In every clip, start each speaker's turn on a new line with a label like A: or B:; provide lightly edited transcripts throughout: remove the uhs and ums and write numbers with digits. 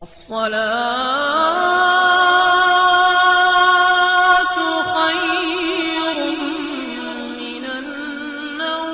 A: الصلاة خير من النوم۔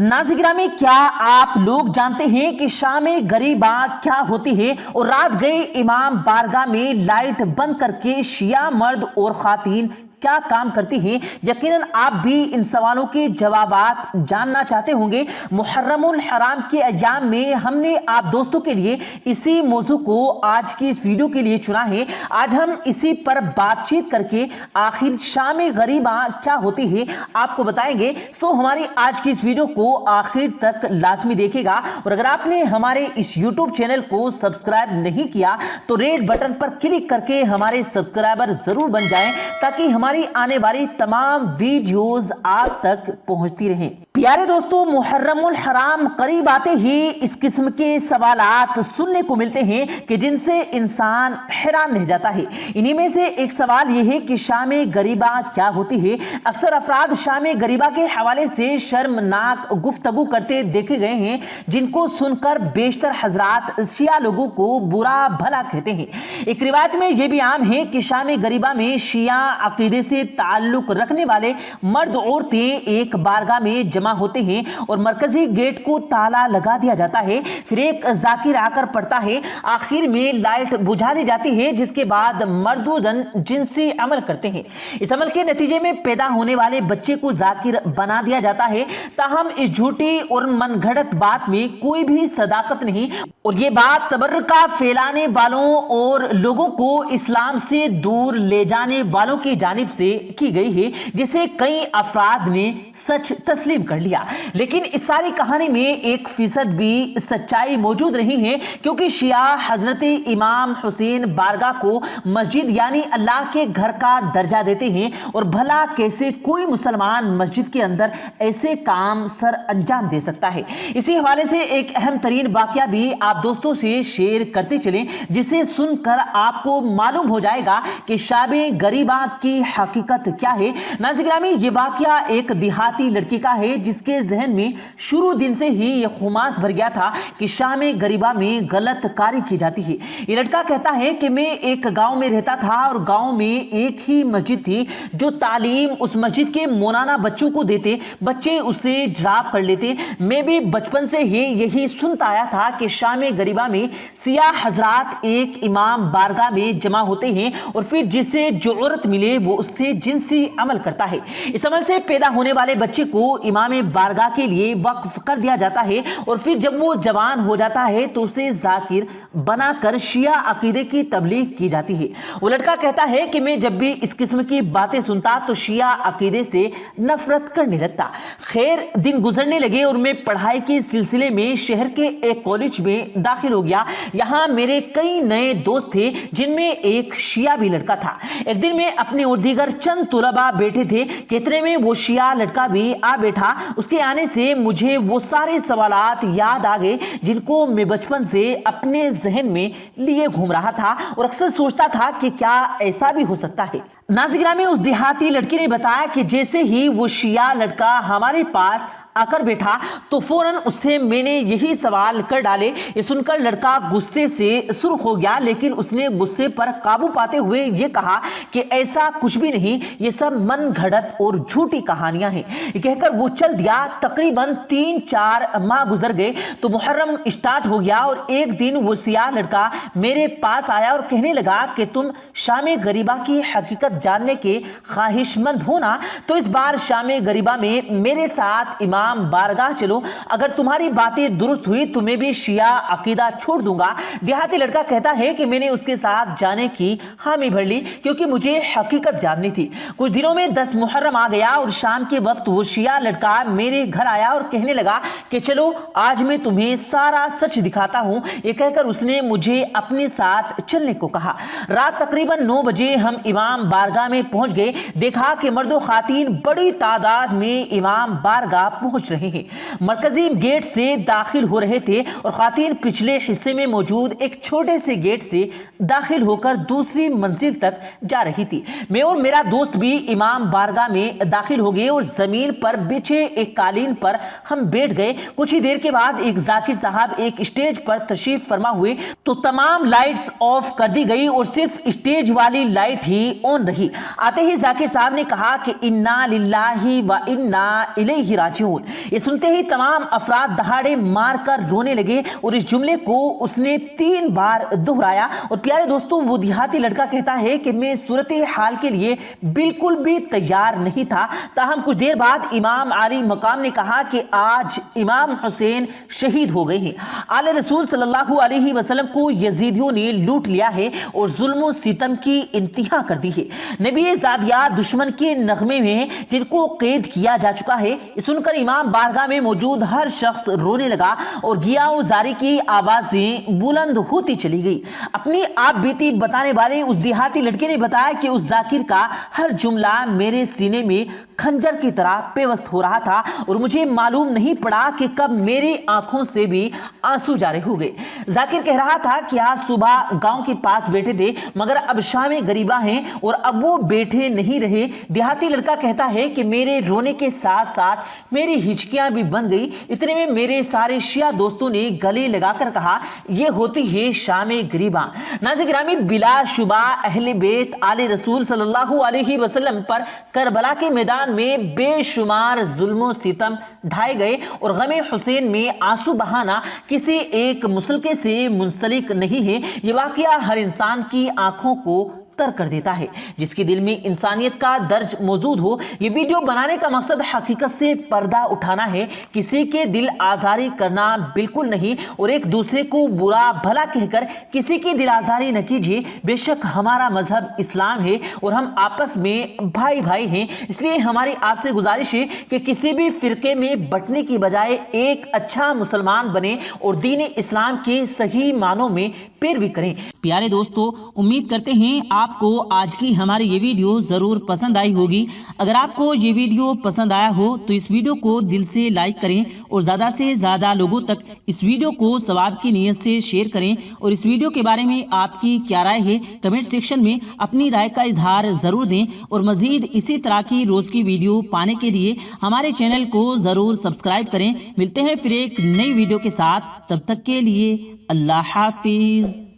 B: ناظرین گرامی، کیا آپ لوگ جانتے ہیں کہ شام غریبہ کیا ہوتی ہے؟ اور رات گئے امام بارگاہ میں لائٹ بند کر کے شیعہ مرد اور خواتین کیا کام کرتی ہیں؟ یقیناً آپ بھی ان سوالوں کے جوابات جاننا چاہتے ہوں گے۔ محرم الحرام کے ایام میں ہم نے آپ دوستوں کے لیے اسی موضوع کو آج کی اس ویڈیو کے لیے چنا ہے۔ آج ہم اسی پر بات چیت کر کے آخر شام غریبہ کیا ہوتی ہے آپ کو بتائیں گے۔ ہماری آج کی اس ویڈیو کو آخر تک لازمی دیکھے گا، اور اگر آپ نے ہمارے اس یوٹیوب چینل کو سبسکرائب نہیں کیا تو ریڈ بٹن پر کلک کر کے ہمارے سبسکرائبر ضرور بن جائیں تاکہ ہماری آنے والی تمام ویڈیوز آپ تک پہنچتی رہیں۔ پیارے دوستو، محرم الحرام قریب آتے ہی اس قسم کے سوالات سننے کو ملتے ہیں کہ جن سے انسان حیران رہ جاتا ہے۔ انہی میں سے ایک سوال یہ ہے کہ شام غریبہ کیا ہوتی ہے؟ اکثر افراد شام غریبہ کے حوالے سے شرمناک گفتگو کرتے دیکھے گئے ہیں، جن کو سن کر بیشتر حضرات شیعہ لوگوں کو برا بھلا کہتے ہیں۔ ایک روایت میں یہ بھی عام ہے کہ شام غریبہ میں شیعہ عقیدے سے تعلق رکھنے والے مرد عورتیں ایک بارگاہ میں جمع ہوتے ہیں اور مرکزی گیٹ کو تالا لگا دیا جاتا ہے۔ پھر ایک ذاکر آ کر پڑتا ہے، آخر میں لائٹ بجھا دی جاتی ہے، جس کے بعد مرد و زن جنسی عمل کرتے ہیں۔ اس عمل کے نتیجے میں پیدا ہونے والے بچے کو ذاکر بنا دیا جاتا ہے۔ تاہم اس جھوٹی اور من گھڑت بات میں کوئی بھی صداقت نہیں، اور یہ بات تبرکہ پھیلانے والوں اور لوگوں کو اسلام سے دور لے جانے والوں کی جانب سے کی گئی ہے، جسے کئی افراد نے سچ تسلیم کر لیا۔ لیکن اس ساری کہانی میں 1% بھی سچائی موجود نہیں ہے، کیونکہ شیعہ حضرت امام حسین بارگاہ کو مسجد یعنی اللہ کے گھر کا درجہ دیتے ہیں، اور بھلا کیسے کوئی مسلمان مسجد کے اندر ایسے کام سر انجام دے سکتا ہے؟ اسی حوالے سے ایک اہم ترین واقعہ بھی آپ دوستوں سے شیئر کرتے چلیں، جسے سن کر آپ کو معلوم ہو جائے گا کہ شام غریبہ کی حقیقت کیا ہے۔ ناظرین گرامی، یہ واقعہ ایک دیہاتی لڑکی کا ہے جس کے ذہن میں شروع دن سے ہی یہ خماس بھر گیا تھا کہ شام غریبہ میں غلط کاری کی جاتی ہے۔ یہ لڑکا کہتا ہے کہ میں ایک گاؤں میں رہتا تھا اور گاؤں میں ایک ہی مسجد تھی جو تعلیم اس مسجد کے مولانا بچوں کو دیتے، بچے اسے جراب کر لیتے۔ میں بھی بچپن سے ہی یہی سنتا آیا تھا کہ شام غریبہ میں سیاہ حضرات ایک امام بارگاہ میں جمع ہوتے ہیں، اور پھر جسے جو عورت ملے وہ اس سے جنسی عمل کرتا ہے۔ اس عمل سے پیدا ہونے والے بچے کو امام بارگاہ کے لیے وقف کر دیا جاتا ہے، اور پھر جب وہ جوان ہو جاتا ہے تو اسے ذاکر بنا کر شیعہ عقیدے کی تبلیغ کی جاتی ہے۔ وہ لڑکا کہتا ہے کہ میں جب بھی اس قسم کی باتیں سنتا تو شیعہ عقیدے سے نفرت کرنے لگتا۔ خیر، دن گزرنے لگے اور میں پڑھائی کے سلسلے میں شہر کے ایک کالج میں داخل ہو گیا۔ یہاں میرے کئی نئے دوست تھے، جن میں ایک شیعہ بھی لڑکا تھا۔ ایک دن میں اپنے اور دیگر چند طلباء بیٹھے تھے، کتنے میں وہ شیعہ لڑکا بھی آ بیٹھا۔ اس کے آنے سے مجھے وہ سارے سوالات یاد آ گئے جن کو میں بچپن سے اپنے ذہن میں لیے گھوم رہا تھا، اور اکثر سوچتا تھا کہ کیا ایسا بھی ہو سکتا ہے۔ ناظرین گرامی، اس دیہاتی لڑکی نے بتایا کہ جیسے ہی وہ شیعہ لڑکا ہمارے پاس آ کر بیٹھا تو فوراً اس سے میں نے یہی سوال کر ڈالے۔ یہ سن کر لڑکا غصے سے سرخ ہو گیا، لیکن اس نے غصے پر قابو پاتے ہوئے یہ کہا کہ ایسا کچھ بھی نہیں، یہ سب من گھڑت اور جھوٹی کہانیاں ہیں۔ یہ کہہ کر وہ چل دیا۔ تقریباً 3-4 ماہ گزر گئے تو محرم اسٹارٹ ہو گیا، اور ایک دن وہ سیاہ لڑکا میرے پاس آیا اور کہنے لگا کہ تم شام غریبہ کی حقیقت جاننے کے خواہش مند ہو نا، تو اس بار شام غریبہ میں میرے ساتھ امام بارگاہ چلو، اگر تمہاری باتیں درست ہوئی تو میں بھی شیعہ عقیدہ چھوڑ دوں گا۔ دیہاتی لڑکا کہتا ہے کہ میں نے اس کے ساتھ جانے کی حامی بھر لی، کیونکہ مجھے حقیقت جاننی تھی۔ کچھ دنوں میں 10 محرم آ گیا اور شام کے وقت وہ شیعہ لڑکا میرے گھر آیا اور کہنے لگا کہ چلو آج میں تمہیں سارا سچ دکھاتا ہوں۔ یہ کہہ کر اس نے مجھے اپنے ساتھ چلنے کو کہا۔ رات تقریباً 9 بجے ہم امام بارگاہ میں پہنچ گئے۔ دیکھا کہ مرد و خواتین بڑی تعداد میں امام بارگاہ پہنچ رہے ہیں۔ مرکزی گیٹ سے داخل ہو رہے تھے اور خواتین پچھلے حصے میں موجود ایک چھوٹے سے گیٹ سے داخل ہو کر دوسری منزل تک جا رہی تھی۔ میں اور میرا دوست بھی امام بارگاہ میں داخل ہو گئے اور زمین پر بچھے ایک قالین پر ہم بیٹھ گئے۔ کچھ ہی دیر کے بعد ایک ذاکر صاحب ایک اسٹیج پر تشریف فرما ہوئے تو تمام لائٹس آف کر دی گئی اور صرف اسٹیج والی لائٹ ہی آن رہی۔ آتے ہی ذاکر صاحب نے کہا کہ انا للہ و انا الیہ راجعون۔ یہ سنتے ہی تمام افراد دہاڑے مار کر رونے لگے اور اس جملے کو اس نے 3 بار دہرایا۔ اور پیارے دوستو، وہ دیہاتی لڑکا کہتا ہے کہ میں صورتحال کے لیے بالکل بھی تیار نہیں تھا، تاہم کچھ دیر بعد امام عالی مقام نے کہا کہ آج امام حسین شہید ہو گئے ہیں۔ آل رسول صلی اللہ علیہ وسلم کو یزیدیوں نے لوٹ لیا ہے اور ظلم و ستم کی انتہا کر دی ہے۔ نبی زادیات دشمن کے نغمے میں جن کو قید کیا جا چکا ہے۔ یہ سن کر امام بارگاہ میں موجود ہر شخص رونے لگا اور گیا و زاری کی آوازیں بلند ہوتی چلی گئی۔ اپنی آپ بیتی بتانے والے اس دیہاتی لڑکے نے بتایا کہ اس ذاکر کا ہر جملہ میرے سینے میں خنجر کی طرح پیوست ہو رہا تھا اور مجھے معلوم نہیں پڑا کہ کب میری آنکھوں سے بھی آنسو جاری ہو گئے۔ ذاکر کہہ رہا تھا کہ آج صبح گاؤں کے پاس بیٹھے تھے مگر اب شام غریبہ ہیں اور اب وہ بیٹھے نہیں رہے۔ دیہاتی لڑکا کہتا ہے کہ میرے رونے کے ساتھ ساتھ میری ہچکیاں بھی بن گئی۔ اتنے میں میرے سارے شیعہ دوستوں نے گلے لگا کر کہا یہ ہوتی ہے شام غریبہ۔ ناظرین گرامی، بلا شبہ اہل بیت آل رسول صلی اللہ علیہ وسلم پر کربلا کے میدان میں بے شمار ظلم و ستم ڈھائے گئے اور غم حسین میں آنسو بہانا کسی ایک مسلکے سے منسلک نہیں ہے۔ یہ واقعہ ہر انسان کی آنکھوں کو تر کر دیتا ہے جس کے دل میں انسانیت کا درج موجود ہو۔ یہ ویڈیو بنانے کا مقصد حقیقت سے پردہ اٹھانا ہے، کسی کے دل آزاری کرنا بالکل نہیں، اور ایک دوسرے کو برا بھلا کہہ کر کسی کی دل آزاری نہ کیجیے۔ بے شک ہمارا مذہب اسلام ہے اور ہم آپس میں بھائی بھائی ہیں، اس لیے ہماری آپ سے گزارش ہے کہ کسی بھی فرقے میں بٹنے کی بجائے ایک اچھا مسلمان بنے اور دین اسلام کے صحیح معنوں میں پیروی کریں۔ پیارے دوستو، امید کرتے ہیں آپ کو آج کی ہماری یہ ویڈیو ضرور پسند آئی ہوگی۔ اگر آپ کو یہ ویڈیو پسند آیا ہو تو اس ویڈیو کو دل سے لائک کریں اور زیادہ سے زیادہ لوگوں تک اس ویڈیو کو ثواب کی نیت سے شیئر کریں، اور اس ویڈیو کے بارے میں آپ کی کیا رائے ہے کمنٹ سیکشن میں اپنی رائے کا اظہار ضرور دیں، اور مزید اسی طرح کی روز کی ویڈیو پانے کے لیے ہمارے چینل کو ضرور سبسکرائب کریں۔ ملتے ہیں پھر ایک نئی ویڈیو کے ساتھ، تب تک کے لیے اللہ حافظ۔